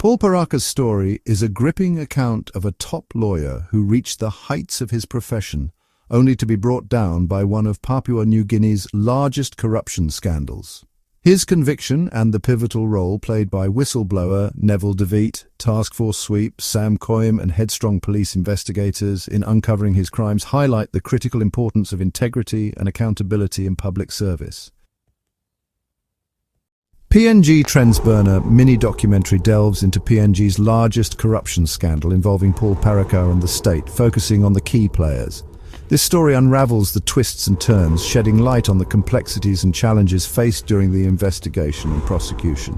Paul Paraka's story is a gripping account of a top lawyer who reached the heights of his profession, only to be brought down by one of Papua New Guinea's largest corruption scandals. His conviction and the pivotal role played by whistleblower Neville DeVete, task force sweep Sam Coyam and headstrong police investigators in uncovering his crimes highlight the critical importance of integrity and accountability in public service. PNG Trends Burner Mini-Documentary delves into PNG's largest corruption scandal involving Paul Paraka and the state, focusing on the key players. This story unravels the twists and turns, shedding light on the complexities and challenges faced during the investigation and prosecution.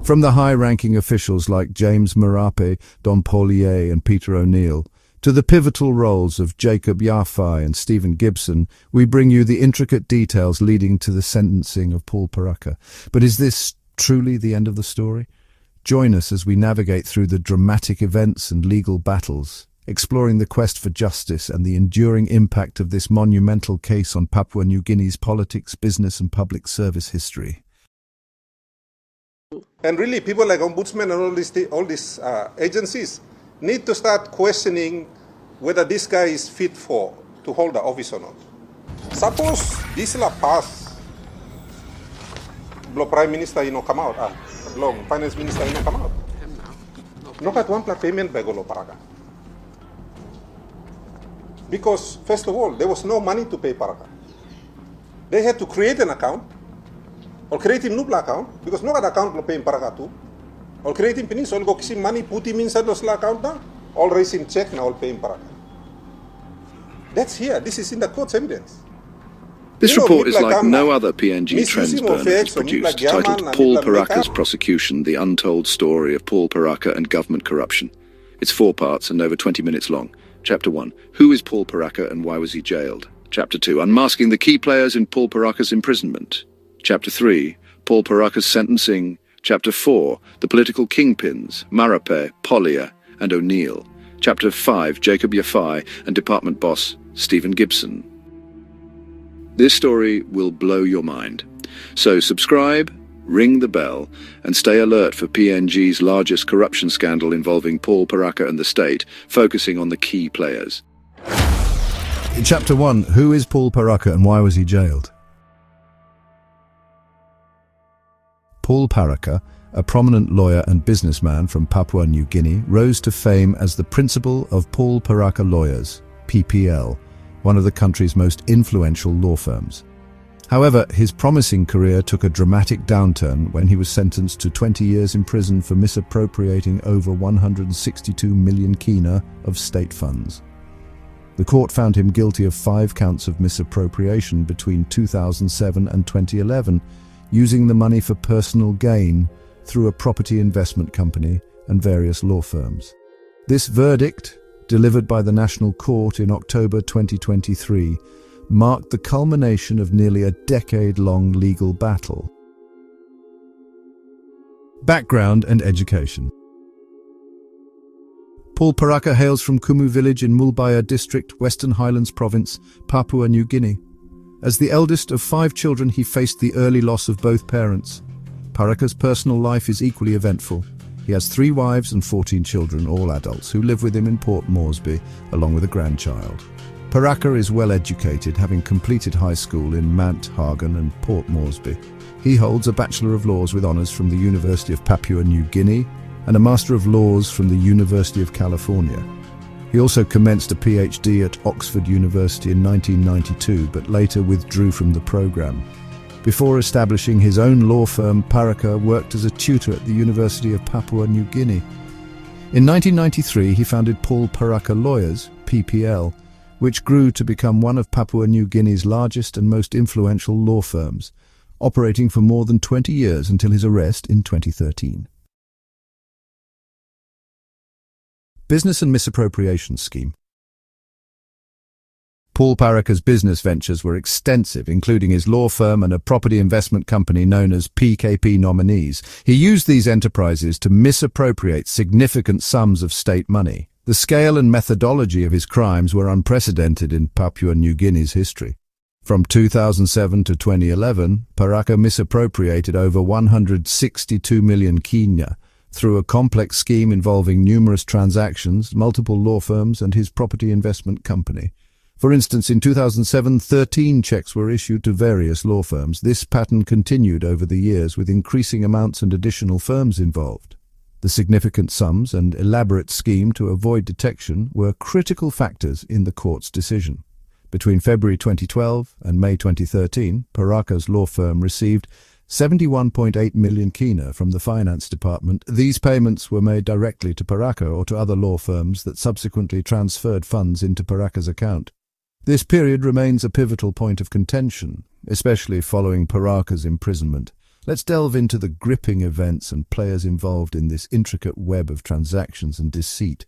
From the high-ranking officials like James Marape, Don Polier and Peter O'Neill, to the pivotal roles of Jacob Yafai and Stephen Gibson, we bring you the intricate details leading to the sentencing of Paul Paraka. But is this truly the end of the story? Join us as we navigate through the dramatic events and legal battles, exploring the quest for justice and the enduring impact of this monumental case on Papua New Guinea's politics, business and public service history. And really, people like Ombudsman and all these agencies need to start questioning whether this guy is fit to hold the office or not. Suppose this la pass, the Prime Minister come out, Finance Minister come out. Look at one payment by Paul Paraka. Because, first of all, there was no money to pay Paraka. They had to create an account, or create a new account, because no other account will pay Paraka too. Or create a peninsula, go kisi money, put him inside those account now, all raise him check, now all pay Paraka. That's here, this is in the court's evidence. This report is like no other PNG Trends Burner has produced, titled Paul Paraka's Prosecution, The Untold Story of Paul Paraka and Government Corruption. It's 4 parts and over 20 minutes long. Chapter 1, Who is Paul Paraka and why was he jailed? Chapter 2, Unmasking the key players in Paul Paraka's imprisonment. Chapter 3, Paul Paraka's sentencing. Chapter 4, The political kingpins, Marape, Polier and O'Neill. Chapter 5, Jacob Yafai and department boss Stephen Gibson. This story will blow your mind. So subscribe, ring the bell, and stay alert for PNG's largest corruption scandal involving Paul Paraka and the state, focusing on the key players. Chapter 1, Who is Paul Paraka and why was he jailed? Paul Paraka, a prominent lawyer and businessman from Papua New Guinea, rose to fame as the principal of Paul Paraka Lawyers, PPL, one of the country's most influential law firms. However, his promising career took a dramatic downturn when he was sentenced to 20 years in prison for misappropriating over 162 million kina of state funds. The court found him guilty of 5 counts of misappropriation between 2007 and 2011, using the money for personal gain through a property investment company and various law firms. This verdict, delivered by the National Court in October 2023, marked the culmination of nearly a decade-long legal battle. Background and education. Paul Paraka hails from Kumu village in Mulbaya district, Western Highlands province, Papua New Guinea. As the eldest of 5 children, he faced the early loss of both parents. Paraka's personal life is equally eventful. He has 3 wives and 14 children, all adults, who live with him in Port Moresby, along with a grandchild. Paraka is well educated, having completed high school in Mount Hagen and Port Moresby. He holds a Bachelor of Laws with honours from the University of Papua New Guinea and a Master of Laws from the University of California. He also commenced a PhD at Oxford University in 1992, but later withdrew from the programme. Before establishing his own law firm, Paraka worked as a tutor at the University of Papua New Guinea. In 1993, he founded Paul Paraka Lawyers, PPL, which grew to become one of Papua New Guinea's largest and most influential law firms, operating for more than 20 years until his arrest in 2013. Business and Misappropriation Scheme. Paul Paraka's business ventures were extensive, including his law firm and a property investment company known as PKP Nominees. He used these enterprises to misappropriate significant sums of state money. The scale and methodology of his crimes were unprecedented in Papua New Guinea's history. From 2007 to 2011, Paraka misappropriated over 162 million kina, through a complex scheme involving numerous transactions, multiple law firms, and his property investment company. For instance, in 2007, 13 checks were issued to various law firms. This pattern continued over the years, with increasing amounts and additional firms involved. The significant sums and elaborate scheme to avoid detection were critical factors in the court's decision. Between February 2012 and May 2013, Paraka's law firm received 71.8 million kina from the finance department. These payments were made directly to Paraka or to other law firms that subsequently transferred funds into Paraka's account. This period remains a pivotal point of contention, especially following Paraka's imprisonment. Let's delve into the gripping events and players involved in this intricate web of transactions and deceit.